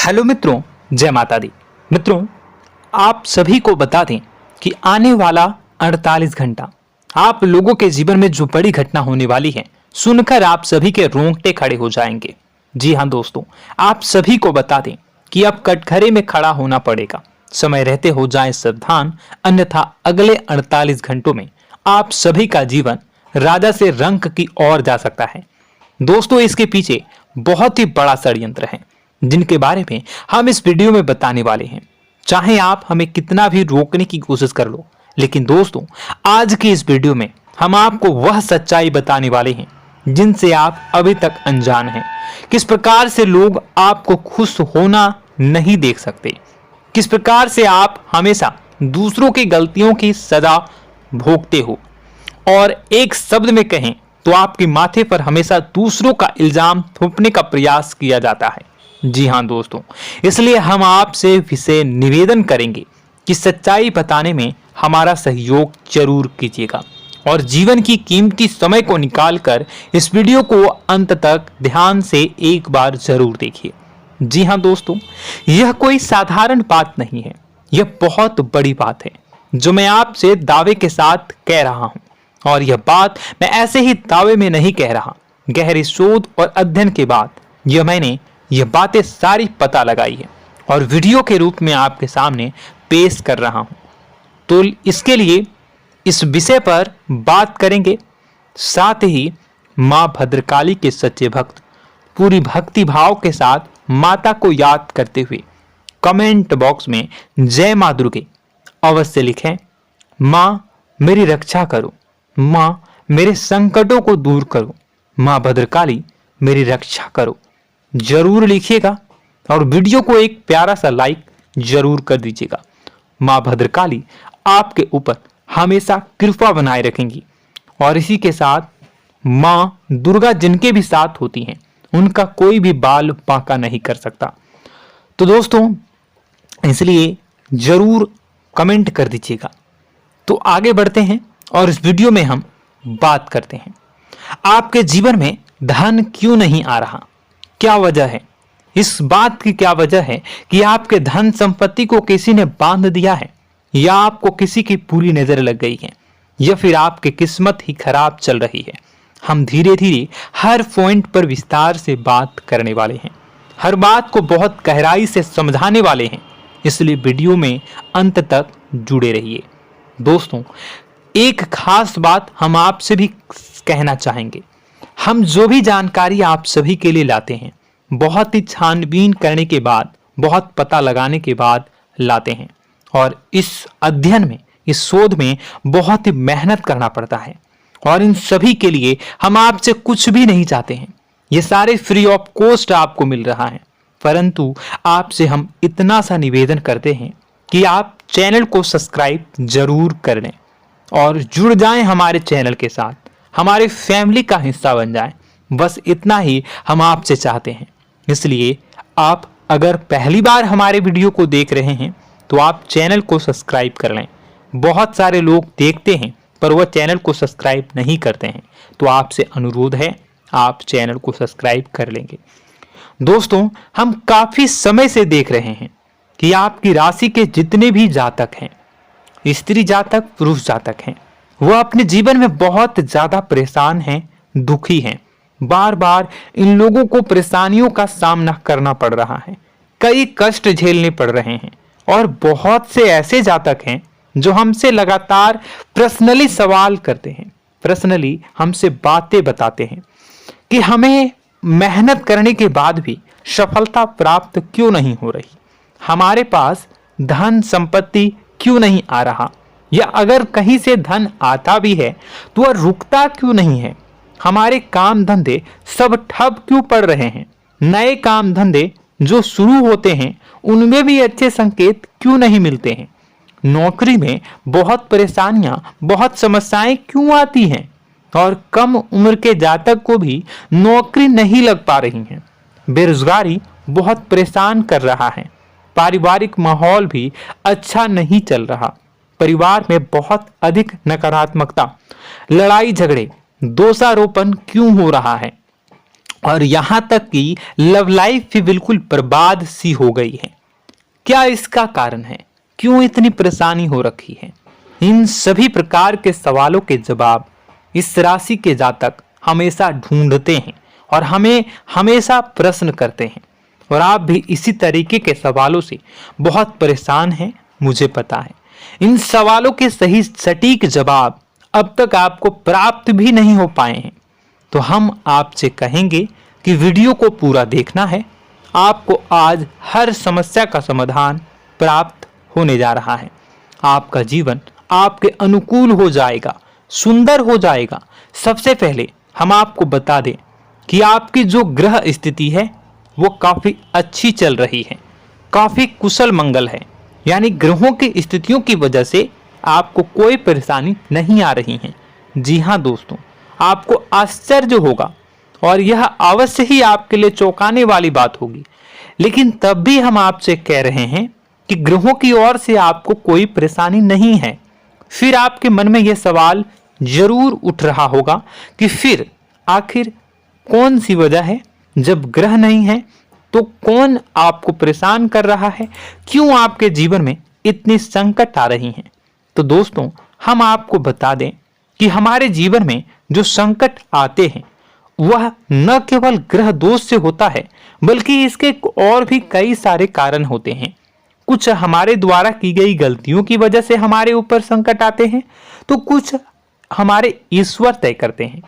Hello मित्रों, जय माता दी। मित्रों, आप सभी को बता दें कि आने वाला 48 घंटा आप लोगों के जीवन में जो बड़ी घटना होने वाली है, सुनकर आप सभी के रोंगटे खड़े हो जाएंगे। जी हाँ दोस्तों, आप सभी को बता दें कि अब कटघरे में खड़ा होना पड़ेगा। समय रहते हो जाएं सावधान, अन्यथा अगले 48 घंटों में आप सभी का जीवन राजा से रंक की ओर जा सकता है। दोस्तों, इसके पीछे बहुत ही बड़ा षड्यंत्र है जिनके बारे में हम इस वीडियो में बताने वाले हैं। चाहे आप हमें कितना भी रोकने की कोशिश कर लो, लेकिन दोस्तों आज की इस वीडियो में हम आपको वह सच्चाई बताने वाले हैं जिनसे आप अभी तक अनजान हैं। किस प्रकार से लोग आपको खुश होना नहीं देख सकते, किस प्रकार से आप हमेशा दूसरों की गलतियों की सजा भोगते हो, और एक शब्द में कहें तो आपके माथे पर हमेशा दूसरों का इल्जाम थोपने का प्रयास किया जाता है। जी हाँ दोस्तों, इसलिए हम आपसे विशेष निवेदन करेंगे कि सच्चाई बताने में हमारा सहयोग जरूर कीजिएगा और जीवन की कीमती समय को निकालकर इस वीडियो को अंत तक ध्यान से एक बार जरूर देखिए। जी हाँ दोस्तों, यह कोई साधारण बात नहीं है, यह बहुत बड़ी बात है जो मैं आपसे दावे के साथ कह रहा हूं। और यह बात मैं ऐसे ही दावे में नहीं कह रहा, गहरी शोध और अध्ययन के बाद मैंने यह बातें सारी पता लगाई है और वीडियो के रूप में आपके सामने पेश कर रहा हूं। तो इसके लिए इस विषय पर बात करेंगे। साथ ही मां भद्रकाली के सच्चे भक्त पूरी भक्ति भाव के साथ माता को याद करते हुए कमेंट बॉक्स में जय मां दुर्गे अवश्य लिखें। मां मेरी रक्षा करो, मां मेरे संकटों को दूर करो, मां भद्रकाली मेरी रक्षा करो, जरूर लिखिएगा और वीडियो को एक प्यारा सा लाइक जरूर कर दीजिएगा। मां भद्रकाली आपके ऊपर हमेशा कृपा बनाए रखेंगी और इसी के साथ मां दुर्गा जिनके भी साथ होती हैं उनका कोई भी बाल बांका नहीं कर सकता। तो दोस्तों, इसलिए जरूर कमेंट कर दीजिएगा। तो आगे बढ़ते हैं और इस वीडियो में हम बात करते हैं आपके जीवन में धन क्यों नहीं आ रहा, क्या वजह है। इस बात की क्या वजह है कि आपके धन संपत्ति को किसी ने बांध दिया है, या आपको किसी की पूरी नजर लग गई है, या फिर आपकी किस्मत ही खराब चल रही है। हम धीरे धीरे हर पॉइंट पर विस्तार से बात करने वाले हैं, हर बात को बहुत गहराई से समझाने वाले हैं, इसलिए वीडियो में अंत तक जुड़े रहिए। दोस्तों, एक खास बात हम आपसे भी कहना चाहेंगे। हम जो भी जानकारी आप सभी के लिए लाते हैं बहुत ही छानबीन करने के बाद, बहुत पता लगाने के बाद लाते हैं, और इस अध्ययन में, इस शोध में बहुत ही मेहनत करना पड़ता है। और इन सभी के लिए हम आपसे कुछ भी नहीं चाहते हैं, ये सारे फ्री ऑफ कॉस्ट आपको मिल रहा है। परंतु आपसे हम इतना सा निवेदन करते हैं कि आप चैनल को सब्सक्राइब जरूर कर लें और जुड़ जाएं हमारे चैनल के साथ, हमारे फैमिली का हिस्सा बन जाएं। बस इतना ही हम आपसे चाहते हैं। इसलिए आप अगर पहली बार हमारे वीडियो को देख रहे हैं तो आप चैनल को सब्सक्राइब कर लें। बहुत सारे लोग देखते हैं पर वह चैनल को सब्सक्राइब नहीं करते हैं, तो आपसे अनुरोध है आप चैनल को सब्सक्राइब कर लेंगे। दोस्तों, हम काफी समय से देख रहे हैं कि आपकी राशि के जितने भी जातक हैं, स्त्री जातक, पुरुष जातक हैं, वह अपने जीवन में बहुत ज्यादा परेशान हैं, दुखी हैं। बार बार इन लोगों को परेशानियों का सामना करना पड़ रहा है, कई कष्ट झेलने पड़ रहे हैं। और बहुत से ऐसे जातक हैं जो हमसे लगातार पर्सनली सवाल करते हैं, पर्सनली हमसे बातें बताते हैं कि हमें मेहनत करने के बाद भी सफलता प्राप्त क्यों नहीं हो रही, हमारे पास धन संपत्ति क्यों नहीं आ रहा, या अगर कहीं से धन आता भी है तो वह रुकता क्यों नहीं है, हमारे काम धंधे सब ठप क्यों पड़ रहे हैं, नए काम धंधे जो शुरू होते हैं उनमें भी अच्छे संकेत क्यों नहीं मिलते हैं, नौकरी में बहुत परेशानियां, बहुत समस्याएं क्यों आती हैं, और कम उम्र के जातक को भी नौकरी नहीं लग पा रही है, बेरोजगारी बहुत परेशान कर रहा है, पारिवारिक माहौल भी अच्छा नहीं चल रहा, परिवार में बहुत अधिक नकारात्मकता, लड़ाई झगड़े, दोषारोपण क्यों हो रहा है, और यहां तक कि लव लाइफ भी बिल्कुल बर्बाद सी हो गई है। क्या इसका कारण है? क्यों इतनी परेशानी हो रखी है? इन सभी प्रकार के सवालों के जवाब इस राशि के जातक हमेशा ढूंढते हैं और हमें हमेशा प्रश्न करते हैं। और आप भी इसी तरीके के सवालों से बहुत परेशान हैं, मुझे पता है। इन सवालों के सही सटीक जवाब अब तक आपको प्राप्त भी नहीं हो पाए हैं। तो हम आपसे कहेंगे कि वीडियो को पूरा देखना है। आपको आज हर समस्या का समाधान प्राप्त होने जा रहा है। आपका जीवन आपके अनुकूल हो जाएगा, सुंदर हो जाएगा। सबसे पहले हम आपको बता दें कि आपकी जो ग्रह स्थिति है वो काफी अच्छी चल रही है, काफी कुशल मंगल है। यानी ग्रहों की स्थितियों की वजह से आपको कोई परेशानी नहीं आ रही है। जी हाँ दोस्तों, आपको आश्चर्य होगा और यह अवश्य ही आपके लिए चौंकाने वाली बात होगी। लेकिन तब भी हम आपसे कह रहे हैं कि ग्रहों की ओर से आपको कोई परेशानी नहीं है। फिर आपके मन में यह सवाल जरूर उठ रहा होगा कि फिर आखिर कौन सी वजह है? जब ग्रह नहीं है तो कौन आपको परेशान कर रहा है? क्यों आपके जीवन में इतनी संकट आ रही हैं? तो दोस्तों, हम आपको बता दें कि हमारे जीवन में जो संकट आते हैं वह न केवल ग्रह दोष से होता है, बल्कि इसके और भी कई सारे कारण होते हैं। कुछ हमारे द्वारा की गई गलतियों की वजह से हमारे ऊपर संकट आते हैं, तो कुछ हमारे ईश्वर तय करते हैं,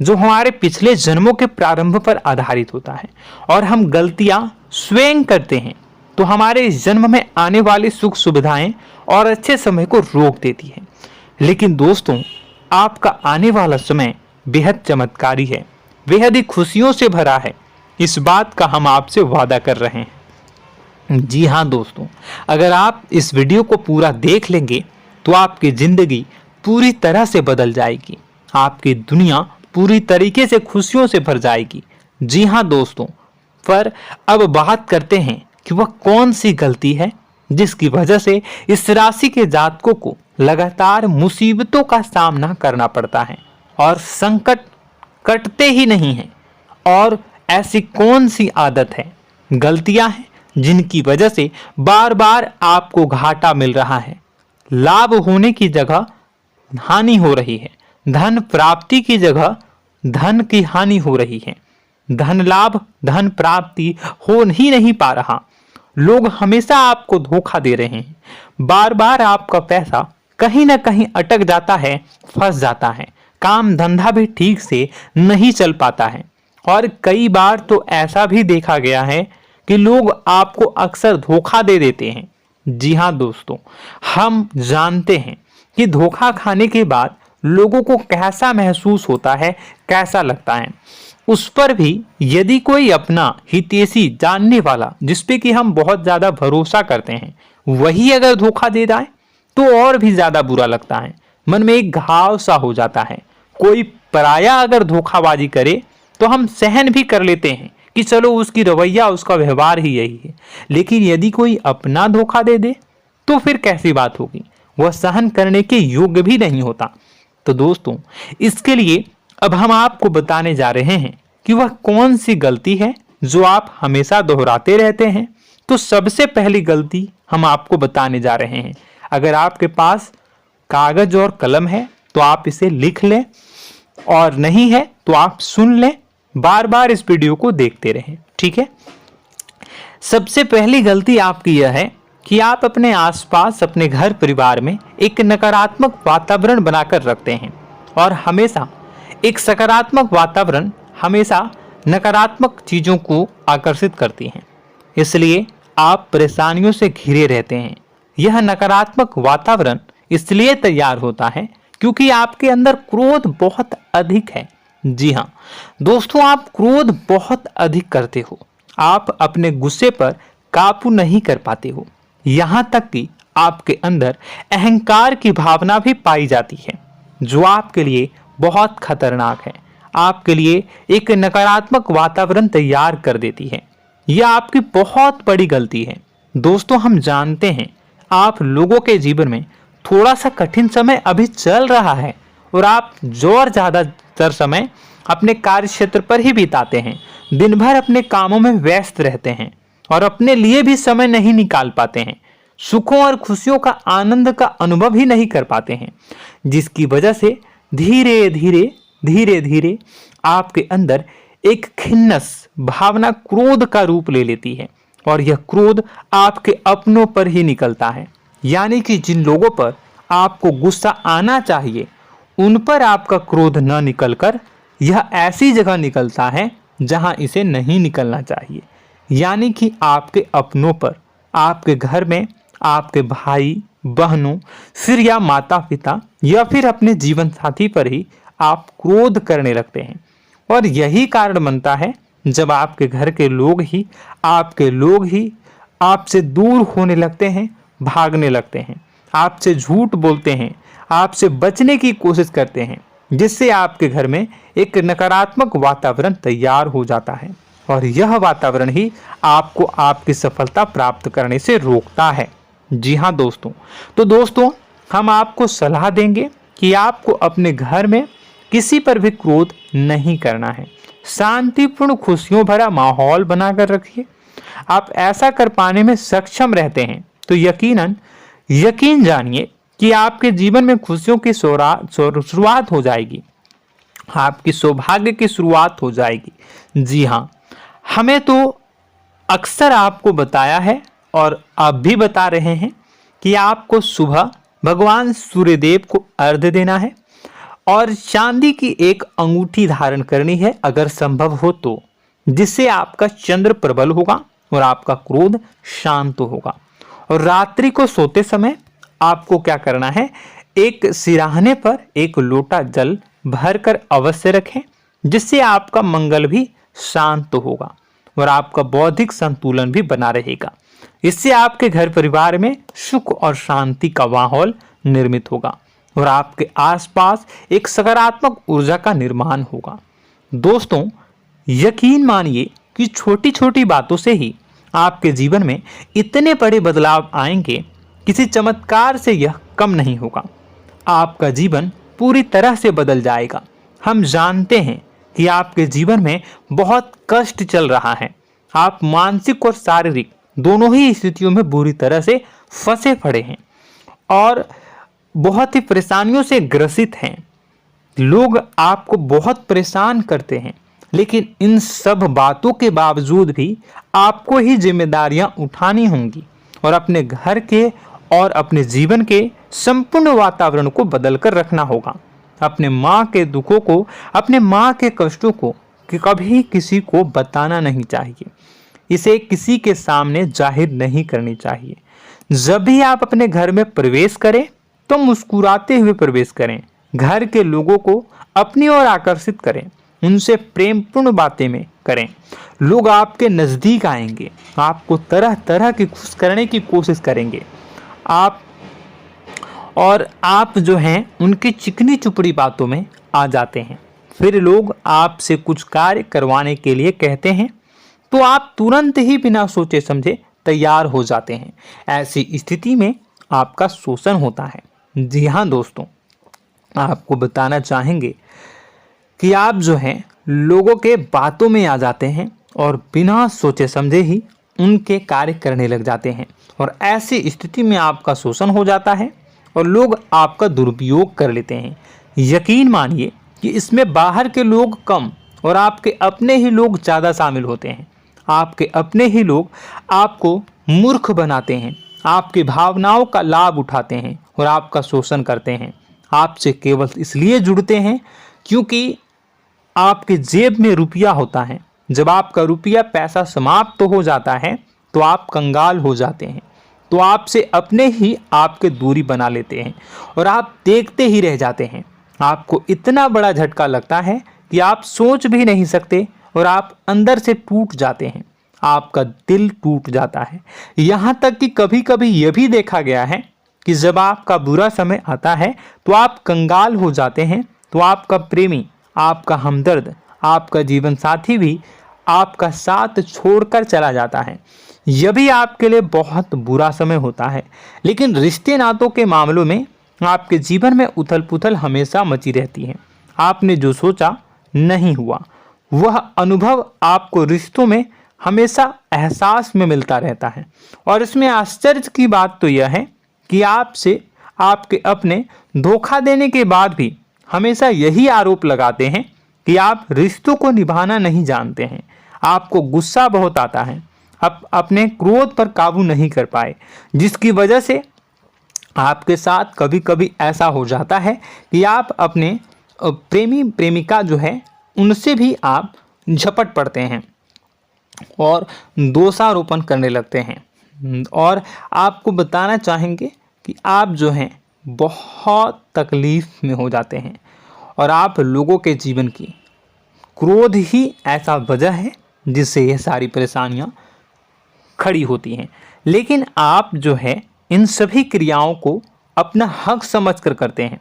जो हमारे पिछले जन्मों के प्रारंभ पर आधारित होता है। और हम गलतियां स्वयं करते हैं तो हमारे इस जन्म में आने वाली सुख सुविधाएं और अच्छे समय को रोक देती है। लेकिन दोस्तों, आपका आने वाला समय बेहद चमत्कारी है, बेहद ही खुशियों से भरा है। इस बात का हम आपसे वादा कर रहे हैं। जी हाँ दोस्तों, अगर आप इस वीडियो को पूरा देख लेंगे तो आपकी जिंदगी पूरी तरह से बदल जाएगी, आपकी दुनिया पूरी तरीके से खुशियों से भर जाएगी। जी हाँ दोस्तों, पर अब बात करते हैं कि वह कौन सी गलती है जिसकी वजह से इस राशि के जातकों को लगातार मुसीबतों का सामना करना पड़ता है और संकट कटते ही नहीं हैं। और ऐसी कौन सी आदत है, गलतियां हैं जिनकी वजह से बार बार आपको घाटा मिल रहा है, लाभ होने की जगह हानि हो रही है, धन प्राप्ति की जगह धन की हानि हो रही है, धन लाभ धन प्राप्ति हो ही नहीं पा रहा, लोग हमेशा आपको धोखा दे रहे हैं, बार बार आपका पैसा कहीं ना कहीं अटक जाता है, फंस जाता है, काम धंधा भी ठीक से नहीं चल पाता है। और कई बार तो ऐसा भी देखा गया है कि लोग आपको अक्सर धोखा दे देते हैं। जी हाँ दोस्तों, हम जानते हैं कि धोखा खाने के बाद लोगों को कैसा महसूस होता है, कैसा लगता है। उस पर भी यदि कोई अपना हितैषी जानने वाला, जिसपे कि हम बहुत ज्यादा भरोसा करते हैं, वही अगर धोखा दे जाए तो और भी ज्यादा बुरा लगता है, मन में एक घाव सा हो जाता है। कोई पराया अगर धोखाबाजी करे तो हम सहन भी कर लेते हैं कि चलो उसकी रवैया, उसका व्यवहार ही यही है। लेकिन यदि कोई अपना धोखा दे दे तो फिर कैसी बात होगी, वह सहन करने के योग्य भी नहीं होता। तो दोस्तों, इसके लिए अब हम आपको बताने जा रहे हैं कि वह कौन सी गलती है जो आप हमेशा दोहराते रहते हैं। तो सबसे पहली गलती हम आपको बताने जा रहे हैं। अगर आपके पास कागज और कलम है तो आप इसे लिख लें, और नहीं है तो आप सुन लें, बार बार इस वीडियो को देखते रहें, ठीक है। सबसे पहली गलती आपकी यह है कि आप अपने आसपास, अपने घर परिवार में एक नकारात्मक वातावरण बनाकर रखते हैं। और हमेशा एक सकारात्मक वातावरण हमेशा नकारात्मक चीजों को आकर्षित करती हैं, इसलिए आप परेशानियों से घिरे रहते हैं। यह नकारात्मक वातावरण इसलिए तैयार होता है क्योंकि आपके अंदर क्रोध बहुत अधिक है। जी हाँ दोस्तों, आप क्रोध बहुत अधिक करते हो, आप अपने गुस्से पर काबू नहीं कर पाते हो, यहाँ तक कि आपके अंदर अहंकार की भावना भी पाई जाती है, जो आपके लिए बहुत खतरनाक है, आपके लिए एक नकारात्मक वातावरण तैयार कर देती है। यह आपकी बहुत बड़ी गलती है। दोस्तों, हम जानते हैं आप लोगों के जीवन में थोड़ा सा कठिन समय अभी चल रहा है और आप और ज्यादातर समय अपने कार्य क्षेत्र पर ही बिताते हैं, दिन भर अपने कामों में व्यस्त रहते हैं और अपने लिए भी समय नहीं निकाल पाते हैं, सुखों और खुशियों का आनंद का अनुभव ही नहीं कर पाते हैं, जिसकी वजह से धीरे धीरे धीरे धीरे आपके अंदर एक खिन्नस भावना क्रोध का रूप ले लेती है और यह क्रोध आपके अपनों पर ही निकलता है। यानी कि जिन लोगों पर आपको गुस्सा आना चाहिए उन पर आपका क्रोध न निकलकर यह ऐसी जगह निकलता है जहां इसे नहीं निकलना चाहिए। यानी कि आपके अपनों पर, आपके घर में आपके भाई बहनों, फिर या माता पिता या फिर अपने जीवन साथी पर ही आप क्रोध करने लगते हैं। और यही कारण बनता है जब आपके घर के लोग ही आपसे दूर होने लगते हैं, भागने लगते हैं, आपसे झूठ बोलते हैं, आपसे बचने की कोशिश करते हैं, जिससे आपके घर में एक नकारात्मक वातावरण तैयार हो जाता है और यह वातावरण ही आपको आपकी सफलता प्राप्त करने से रोकता है। जी हाँ दोस्तों, तो दोस्तों हम आपको सलाह देंगे कि आपको अपने घर में किसी पर भी क्रोध नहीं करना है। शांतिपूर्ण खुशियों भरा माहौल बनाकर रखिए। आप ऐसा कर पाने में सक्षम रहते हैं तो यकीन जानिए कि आपके जीवन में खुशियों की शुरुआत हो जाएगी, आपकी सौभाग्य की शुरुआत हो जाएगी। जी हाँ, हमें तो अक्सर आपको बताया है और आप भी बता रहे हैं कि आपको सुबह भगवान सूर्यदेव को अर्घ्य देना है और चांदी की एक अंगूठी धारण करनी है अगर संभव हो तो, जिससे आपका चंद्र प्रबल होगा और आपका क्रोध शांत होगा। और रात्रि को सोते समय आपको क्या करना है, एक सिराहने पर एक लोटा जल भरकर अवश्य रखें, जिससे आपका मंगल भी शांत होगा और आपका बौद्धिक संतुलन भी बना रहेगा। इससे आपके घर परिवार में सुख और शांति का माहौल निर्मित होगा और आपके आसपास एक सकारात्मक ऊर्जा का निर्माण होगा। दोस्तों यकीन मानिए कि छोटी छोटी बातों से ही आपके जीवन में इतने बड़े बदलाव आएंगे, किसी चमत्कार से यह कम नहीं होगा। आपका जीवन पूरी तरह से बदल जाएगा। हम जानते हैं कि आपके जीवन में बहुत कष्ट चल रहा है, आप मानसिक और शारीरिक दोनों ही स्थितियों में बुरी तरह से फंसे पड़े हैं और बहुत ही परेशानियों से ग्रसित हैं। लोग आपको बहुत परेशान करते हैं, लेकिन इन सब बातों के बावजूद भी आपको ही जिम्मेदारियां उठानी होंगी और अपने घर के और अपने जीवन के संपूर्ण वातावरण को बदलकर रखना होगा। अपने माँ के दुखों को, अपने माँ के कष्टों को कभी किसी को बताना नहीं चाहिए, इसे किसी के सामने जाहिर नहीं करनी चाहिए। जब भी आप अपने घर में प्रवेश करें तो मुस्कुराते हुए प्रवेश करें, घर के लोगों को अपनी ओर आकर्षित करें, उनसे प्रेमपूर्ण बातें में करें। लोग आपके नज़दीक आएंगे, आपको तरह तरह की खुश करने की कोशिश करेंगे। आप जो हैं उनकी चिकनी चुपड़ी बातों में आ जाते हैं। फिर लोग आपसे कुछ कार्य करवाने के लिए कहते हैं तो आप तुरंत ही बिना सोचे समझे तैयार हो जाते हैं। ऐसी स्थिति में आपका शोषण होता है। जी हाँ दोस्तों, आपको बताना चाहेंगे कि आप जो हैं लोगों के बातों में आ जाते हैं और बिना सोचे समझे ही उनके कार्य करने लग जाते हैं और ऐसी स्थिति में आपका शोषण हो जाता है और लोग आपका दुरुपयोग कर लेते हैं। यकीन मानिए कि इसमें बाहर के लोग कम और आपके अपने ही लोग ज़्यादा शामिल होते हैं। आपके अपने ही लोग आपको मूर्ख बनाते हैं, आपकी भावनाओं का लाभ उठाते हैं और आपका शोषण करते हैं। आपसे केवल इसलिए जुड़ते हैं क्योंकि आपके जेब में रुपया होता है। जब आपका रुपया पैसा समाप्त हो जाता है तो आप कंगाल हो जाते हैं, तो आपसे अपने ही आपके दूरी बना लेते हैं और आप देखते ही रह जाते हैं। आपको इतना बड़ा झटका लगता है कि आप सोच भी नहीं सकते और आप अंदर से टूट जाते हैं, आपका दिल टूट जाता है। यहाँ तक कि कभी कभी यह भी देखा गया है कि जब आपका बुरा समय आता है तो आप कंगाल हो जाते हैं, तो आपका प्रेमी, आपका हमदर्द, आपका जीवन साथी भी आपका साथ छोड़कर चला जाता है। यह भी आपके लिए बहुत बुरा समय होता है। लेकिन रिश्ते नातों के मामलों में आपके जीवन में उथल पुथल हमेशा मची रहती है। आपने जो सोचा नहीं हुआ। वह अनुभव आपको रिश्तों में हमेशा एहसास में मिलता रहता है। और इसमें आश्चर्य की बात तो यह है कि आपसे आपके अपने धोखा देने के बाद भी हमेशा यही आरोप लगाते हैं कि आप रिश्तों को निभाना नहीं जानते हैं। आपको गुस्सा बहुत आता है, आप अपने क्रोध पर काबू नहीं कर पाए, जिसकी वजह से आपके साथ कभी कभी ऐसा हो जाता है कि आप अपने प्रेमी प्रेमिका जो है उनसे भी आप झपट पड़ते हैं और दोषारोपण करने लगते हैं। और आपको बताना चाहेंगे कि आप जो हैं बहुत तकलीफ में हो जाते हैं और आप लोगों के जीवन की क्रोध ही ऐसा वजह है जिससे यह सारी परेशानियां खड़ी होती हैं। लेकिन आप जो है इन सभी क्रियाओं को अपना हक समझकर करते हैं,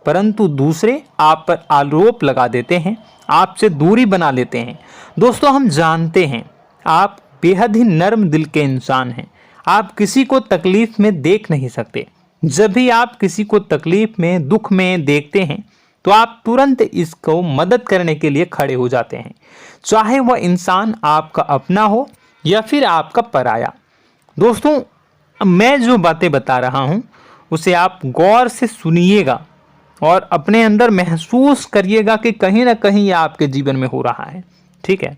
परंतु दूसरे आप पर आरोप लगा देते हैं, आपसे दूरी बना लेते हैं। दोस्तों, हम जानते हैं आप बेहद ही नर्म दिल के इंसान हैं। आप किसी को तकलीफ में देख नहीं सकते। जब भी आप किसी को तकलीफ में, दुख में देखते हैं तो आप तुरंत इसको मदद करने के लिए खड़े हो जाते हैं, चाहे वह इंसान आपका अपना हो या फिर आपका पराया। दोस्तों, मैं जो बातें बता रहा हूं उसे आप गौर से सुनिएगा और अपने अंदर महसूस करिएगा कि कहीं ना कहीं यह आपके जीवन में हो रहा है। ठीक है,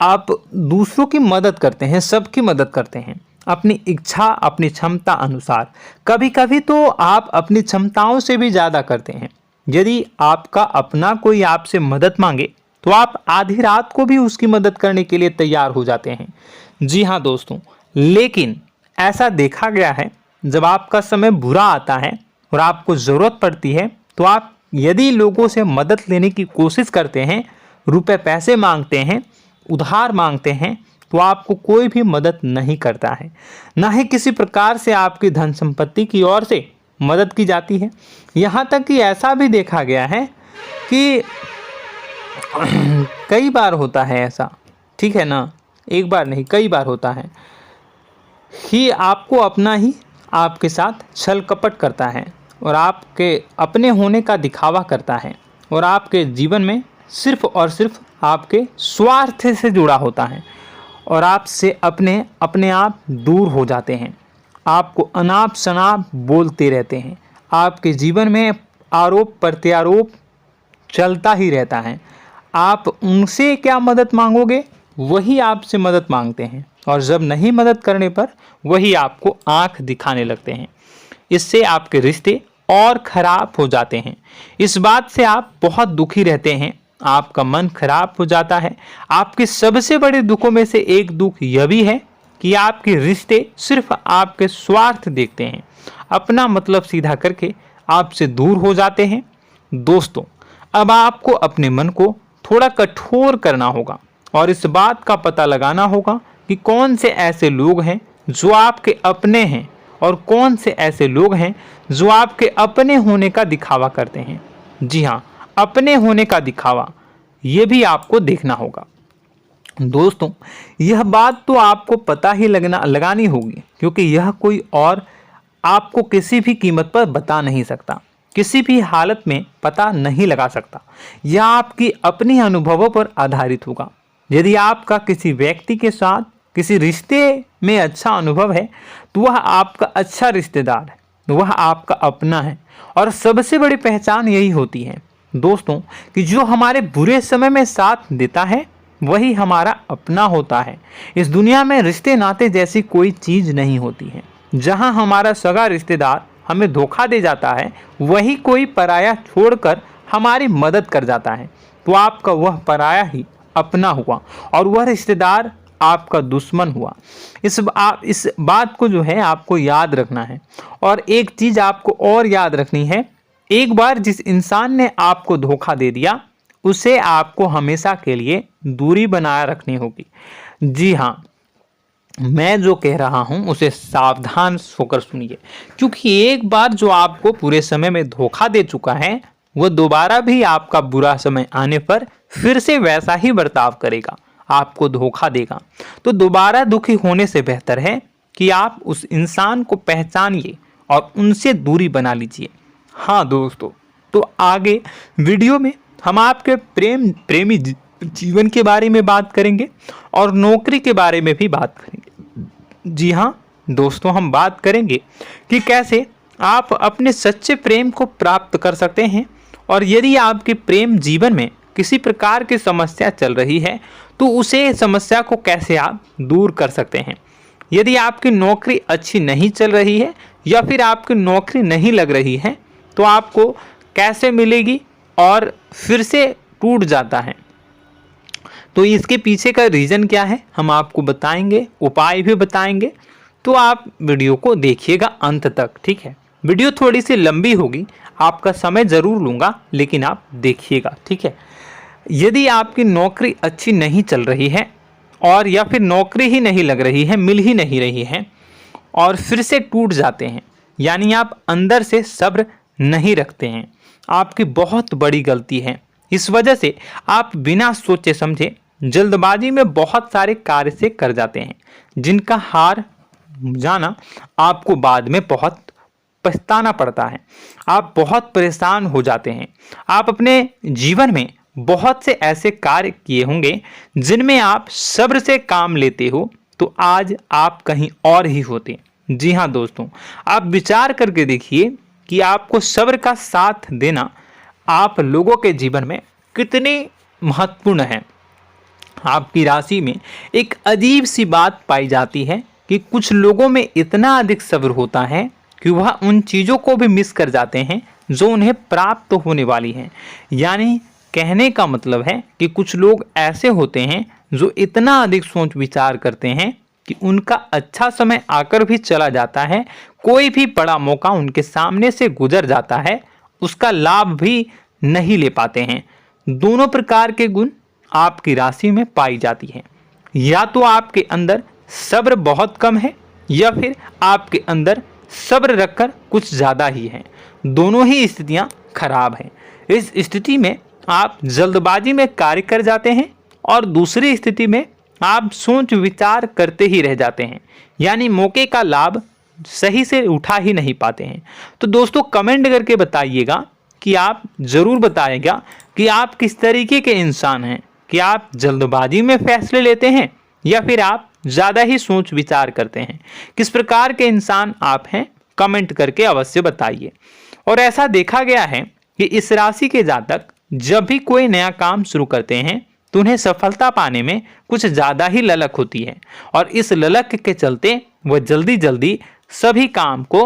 आप दूसरों की मदद करते हैं, सबकी मदद करते हैं अपनी इच्छा, अपनी क्षमता अनुसार। कभी कभी तो आप अपनी क्षमताओं से भी ज़्यादा करते हैं। यदि आपका अपना कोई आपसे मदद मांगे तो आप आधी रात को भी उसकी मदद करने के लिए तैयार हो जाते हैं। जी हाँ दोस्तों, लेकिन ऐसा देखा गया है जब आपका समय बुरा आता है और आपको ज़रूरत पड़ती है तो आप यदि लोगों से मदद लेने की कोशिश करते हैं, रुपए पैसे मांगते हैं, उधार मांगते हैं, तो आपको कोई भी मदद नहीं करता है। ना ही किसी प्रकार से आपकी धन संपत्ति की ओर से मदद की जाती है। यहाँ तक कि ऐसा भी देखा गया है कि कई बार होता है ऐसा, ठीक है ना, एक बार नहीं कई बार होता है कि आपको अपना ही आपके साथ छल कपट करता है और आपके अपने होने का दिखावा करता है और आपके जीवन में सिर्फ और सिर्फ आपके स्वार्थ से जुड़ा होता है और आपसे अपने आप दूर हो जाते हैं। आपको अनाप शनाप बोलते रहते हैं। आपके जीवन में आरोप प्रत्यारोप चलता ही रहता है। आप उनसे क्या मदद मांगोगे, वही आपसे मदद मांगते हैं और जब नहीं मदद करने पर वही आपको आंख दिखाने लगते हैं। इससे आपके रिश्ते और खराब हो जाते हैं। इस बात से आप बहुत दुखी रहते हैं, आपका मन खराब हो जाता है। आपके सबसे बड़े दुखों में से एक दुख यह भी है कि आपके रिश्ते सिर्फ आपके स्वार्थ देखते हैं, अपना मतलब सीधा करके आपसे दूर हो जाते हैं। दोस्तों, अब आपको अपने मन को थोड़ा कठोर करना होगा और इस बात का पता लगाना होगा कि कौन से ऐसे लोग हैं जो आपके अपने हैं और कौन से ऐसे लोग हैं जो आपके अपने होने का दिखावा करते हैं। जी हाँ, अपने होने का दिखावा, ये भी आपको देखना होगा। दोस्तों, यह बात तो आपको पता ही लगानी होगी, क्योंकि यह कोई और आपको किसी भी कीमत पर बता नहीं सकता, किसी भी हालत में पता नहीं लगा सकता। यह आपकी अपनी अनुभवों पर आधारित होगा। यदि आपका किसी व्यक्ति के साथ किसी रिश्ते में अच्छा अनुभव है तो वह आपका अच्छा रिश्तेदार है, वह आपका अपना है। और सबसे बड़ी पहचान यही होती है दोस्तों कि जो हमारे बुरे समय में साथ देता है वही हमारा अपना होता है। इस दुनिया में रिश्ते नाते जैसी कोई चीज़ नहीं होती है। जहां हमारा सगा रिश्तेदार हमें धोखा दे जाता है, वही कोई पराया छोड़कर हमारी मदद कर जाता है, तो आपका वह पराया ही अपना हुआ और वह रिश्तेदार आपका दुश्मन हुआ। इस बात को जो है आपको याद रखना है। और एक चीज़ आपको और याद रखनी है, एक बार जिस इंसान ने आपको धोखा दे दिया उसे आपको हमेशा के लिए दूरी बनाए रखनी होगी। जी हाँ, मैं जो कह रहा हूं उसे सावधान होकर सुनिए, क्योंकि एक बार जो आपको पूरे समय में धोखा दे चुका है वह दोबारा भी आपका बुरा समय आने पर फिर से वैसा ही बर्ताव करेगा, आपको धोखा देगा। तो दोबारा दुखी होने से बेहतर है कि आप उस इंसान को पहचानिए और उनसे दूरी बना लीजिए। हाँ दोस्तों, तो आगे वीडियो में हम आपके प्रेमी जीवन के बारे में बात करेंगे और नौकरी के बारे में भी बात करेंगे। जी हाँ दोस्तों, हम बात करेंगे कि कैसे आप अपने सच्चे प्रेम को प्राप्त कर सकते हैं, और यदि आपके प्रेम जीवन में किसी प्रकार की समस्या चल रही है तो उसे समस्या को कैसे आप दूर कर सकते हैं। यदि आपकी नौकरी अच्छी नहीं चल रही है या फिर आपकी नौकरी नहीं लग रही है तो आपको कैसे मिलेगी और फिर से टूट जाता है, तो इसके पीछे का रीज़न क्या है हम आपको बताएंगे, उपाय भी बताएंगे। तो आप वीडियो को देखिएगा अंत तक, ठीक है। वीडियो थोड़ी सी लंबी होगी, आपका समय ज़रूर लूँगा, लेकिन आप देखिएगा, ठीक है। यदि आपकी नौकरी अच्छी नहीं चल रही है और या फिर नौकरी ही नहीं लग रही है, मिल ही नहीं रही है और फिर से टूट जाते हैं, यानी आप अंदर से सब्र नहीं रखते हैं, आपकी बहुत बड़ी गलती है। इस वजह से आप बिना सोचे समझे जल्दबाजी में बहुत सारे कार्य से कर जाते हैं, जिनका हार जाना आपको बाद में बहुत पछताना पड़ता है। आप बहुत परेशान हो जाते हैं। आप अपने जीवन में बहुत से ऐसे कार्य किए होंगे जिनमें आप सब्र से काम लेते हो, तो आज आप कहीं और ही होते। जी हाँ दोस्तों, आप विचार करके देखिए कि आपको सब्र का साथ देना आप लोगों के जीवन में कितने महत्वपूर्ण है। आपकी राशि में एक अजीब सी बात पाई जाती है कि कुछ लोगों में इतना अधिक सब्र होता है कि वह उन चीज़ों को भी मिस कर जाते हैं जो उन्हें प्राप्त होने वाली हैं। यानी कहने का मतलब है कि कुछ लोग ऐसे होते हैं जो इतना अधिक सोच विचार करते हैं कि उनका अच्छा समय आकर भी चला जाता है, कोई भी बड़ा मौका उनके सामने से गुजर जाता है, उसका लाभ भी नहीं ले पाते हैं। दोनों प्रकार के गुण आपकी राशि में पाई जाती हैं। या तो आपके अंदर सब्र बहुत कम है या फिर आपके अंदर सब्र रखकर कुछ ज़्यादा ही है। दोनों ही स्थितियाँ खराब हैं। इस स्थिति में आप जल्दबाजी में कार्य कर जाते हैं और दूसरी स्थिति में आप सोच विचार करते ही रह जाते हैं, यानी मौके का लाभ सही से उठा ही नहीं पाते हैं। तो दोस्तों कमेंट करके बताइएगा कि आप ज़रूर बताइएगा कि आप किस तरीके के इंसान हैं, कि आप जल्दबाजी में फैसले लेते हैं या फिर आप ज़्यादा ही सोच विचार करते हैं। किस प्रकार के इंसान आप हैं, कमेंट करके अवश्य बताइए। और ऐसा देखा गया है कि इस राशि के जातक जब भी कोई नया काम शुरू करते हैं तो उन्हें सफलता पाने में कुछ ज़्यादा ही ललक होती है, और इस ललक के चलते वह जल्दी जल्दी सभी काम को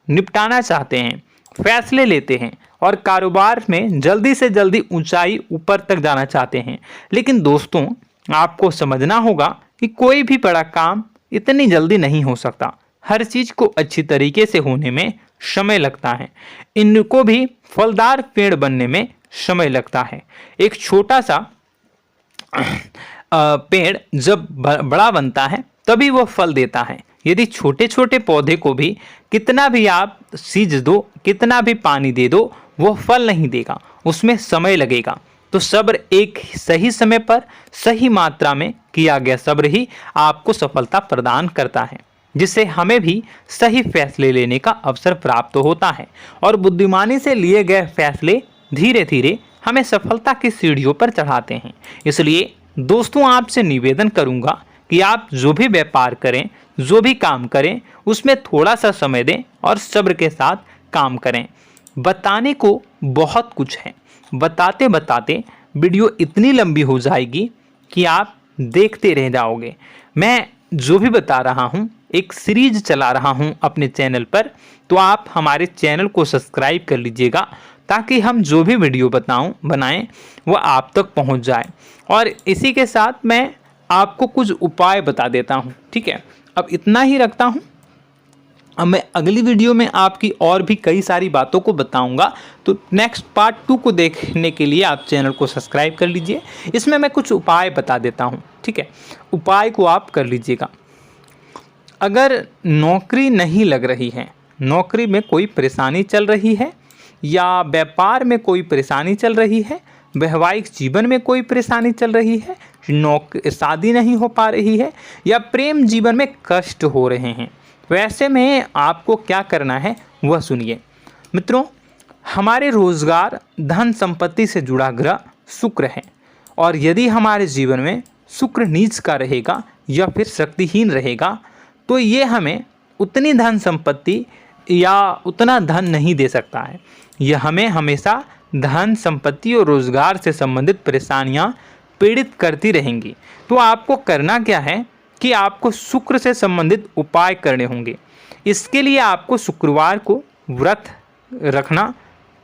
निपटाना चाहते हैं, फैसले लेते हैं और कारोबार में जल्दी से जल्दी ऊंचाई ऊपर तक जाना चाहते हैं। लेकिन दोस्तों आपको समझना होगा कि कोई भी बड़ा काम इतनी जल्दी नहीं हो सकता। हर चीज़ को अच्छी तरीके से होने में समय लगता है। इनको भी फलदार पेड़ बनने में समय लगता है। एक छोटा सा पेड़ जब बड़ा बनता है तभी वो फल देता है। यदि छोटे छोटे पौधे को भी कितना भी आप सींच दो, कितना भी पानी दे दो, वो फल नहीं देगा, उसमें समय लगेगा। तो सब्र एक सही समय पर सही मात्रा में किया गया सब्र ही आपको सफलता प्रदान करता है, जिससे हमें भी सही फैसले लेने का अवसर प्राप्त होता है और बुद्धिमानी से लिए गए फैसले धीरे धीरे हमें सफलता की सीढ़ियों पर चढ़ाते हैं। इसलिए दोस्तों आपसे निवेदन करूंगा कि आप जो भी व्यापार करें, जो भी काम करें, उसमें थोड़ा सा समय दें और सब्र के साथ काम करें। बताने को बहुत कुछ है, बताते बताते वीडियो इतनी लंबी हो जाएगी कि आप देखते रह जाओगे। मैं जो भी बता रहा हूँ एक सीरीज चला रहा हूँ अपने चैनल पर, तो आप हमारे चैनल को सब्सक्राइब कर लीजिएगा ताकि हम जो भी वीडियो बनाएं वो आप तक पहुँच जाए। और इसी के साथ मैं आपको कुछ उपाय बता देता हूँ, ठीक है। अब इतना ही रखता हूँ। अब मैं अगली वीडियो में आपकी और भी कई सारी बातों को बताऊंगा, तो नेक्स्ट पार्ट 2 को देखने के लिए आप चैनल को सब्सक्राइब कर लीजिए। इसमें मैं कुछ उपाय बता देता हूं, ठीक है। उपाय को आप कर लीजिएगा। अगर नौकरी नहीं लग रही है, नौकरी में कोई परेशानी चल रही है, या व्यापार में कोई परेशानी चल रही है, वैवाहिक जीवन में कोई परेशानी चल रही है, शादी नहीं हो पा रही है, या प्रेम जीवन में कष्ट हो रहे हैं, वैसे में आपको क्या करना है वह सुनिए। मित्रों, हमारे रोजगार धन संपत्ति से जुड़ा ग्रह शुक्र है, और यदि हमारे जीवन में शुक्र नीच का रहेगा या फिर शक्तिहीन रहेगा तो ये हमें उतनी धन संपत्ति या उतना धन नहीं दे सकता है। यह हमें हमेशा धन संपत्ति और रोजगार से संबंधित परेशानियां पीड़ित करती रहेंगी। तो आपको करना क्या है कि आपको शुक्र से संबंधित उपाय करने होंगे। इसके लिए आपको शुक्रवार को व्रत रखना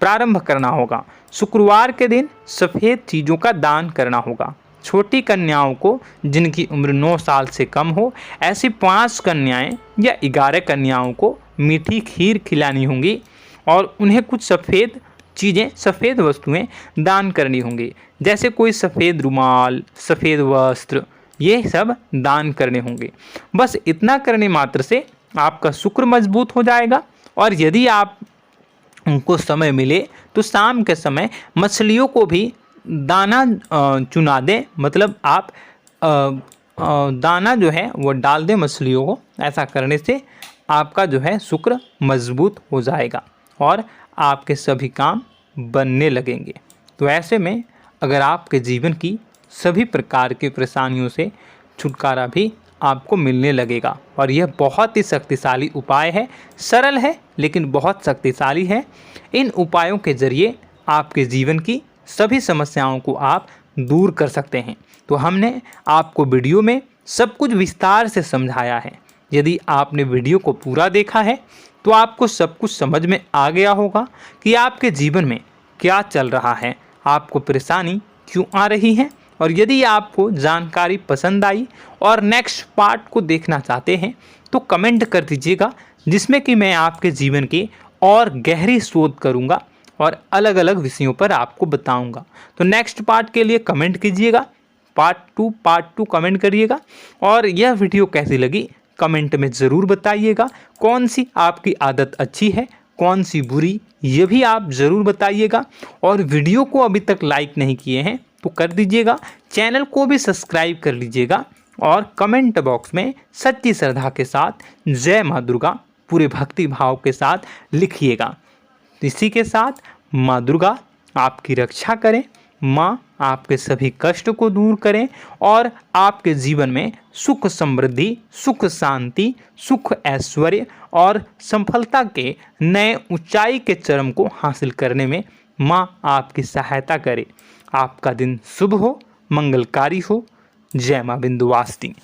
प्रारंभ करना होगा। शुक्रवार के दिन सफ़ेद चीज़ों का दान करना होगा। छोटी कन्याओं को जिनकी उम्र 9 साल से कम हो, ऐसी 5 कन्याएं या 11 कन्याओं को मीठी खीर खिलानी होंगी और उन्हें कुछ सफ़ेद चीज़ें, सफ़ेद वस्तुएं दान करनी होंगी, जैसे कोई सफ़ेद रुमाल, सफ़ेद वस्त्र, ये सब दान करने होंगे। बस इतना करने मात्र से आपका शुक्र मजबूत हो जाएगा। और यदि आप उनको समय मिले तो शाम के समय मछलियों को भी दाना चुना दें, मतलब आप दाना जो है वो डाल दें मछलियों को। ऐसा करने से आपका जो है शुक्र मजबूत हो जाएगा और आपके सभी काम बनने लगेंगे। तो ऐसे में अगर आपके जीवन की सभी प्रकार की परेशानियों से छुटकारा भी आपको मिलने लगेगा। और यह बहुत ही शक्तिशाली उपाय है, सरल है लेकिन बहुत शक्तिशाली है। इन उपायों के ज़रिए आपके जीवन की सभी समस्याओं को आप दूर कर सकते हैं। तो हमने आपको वीडियो में सब कुछ विस्तार से समझाया है। यदि आपने वीडियो को पूरा देखा है तो आपको सब कुछ समझ में आ गया होगा कि आपके जीवन में क्या चल रहा है, आपको परेशानी क्यों आ रही है। और यदि आपको जानकारी पसंद आई और नेक्स्ट पार्ट को देखना चाहते हैं तो कमेंट कर दीजिएगा, जिसमें कि मैं आपके जीवन की और गहरी शोध करूंगा और अलग अलग विषयों पर आपको बताऊंगा। तो नेक्स्ट पार्ट के लिए कमेंट कीजिएगा, पार्ट टू कमेंट करिएगा। और यह वीडियो कैसी लगी कमेंट में ज़रूर बताइएगा। कौन सी आपकी आदत अच्छी है, कौन सी बुरी, ये भी आप ज़रूर बताइएगा। और वीडियो को अभी तक लाइक नहीं किए हैं तो कर दीजिएगा, चैनल को भी सब्सक्राइब कर लीजिएगा और कमेंट बॉक्स में सच्ची श्रद्धा के साथ जय माँ दुर्गा पूरे भक्ति भाव के साथ लिखिएगा। इसी के साथ माँ दुर्गा आपकी रक्षा करें, माँ आपके सभी कष्ट को दूर करें और आपके जीवन में सुख समृद्धि, सुख शांति, सुख ऐश्वर्य और सफलता के नए ऊंचाई के चरम को हासिल करने में माँ आपकी सहायता करे। आपका दिन शुभ हो, मंगलकारी हो। जय माँ विंध्यवासिनी।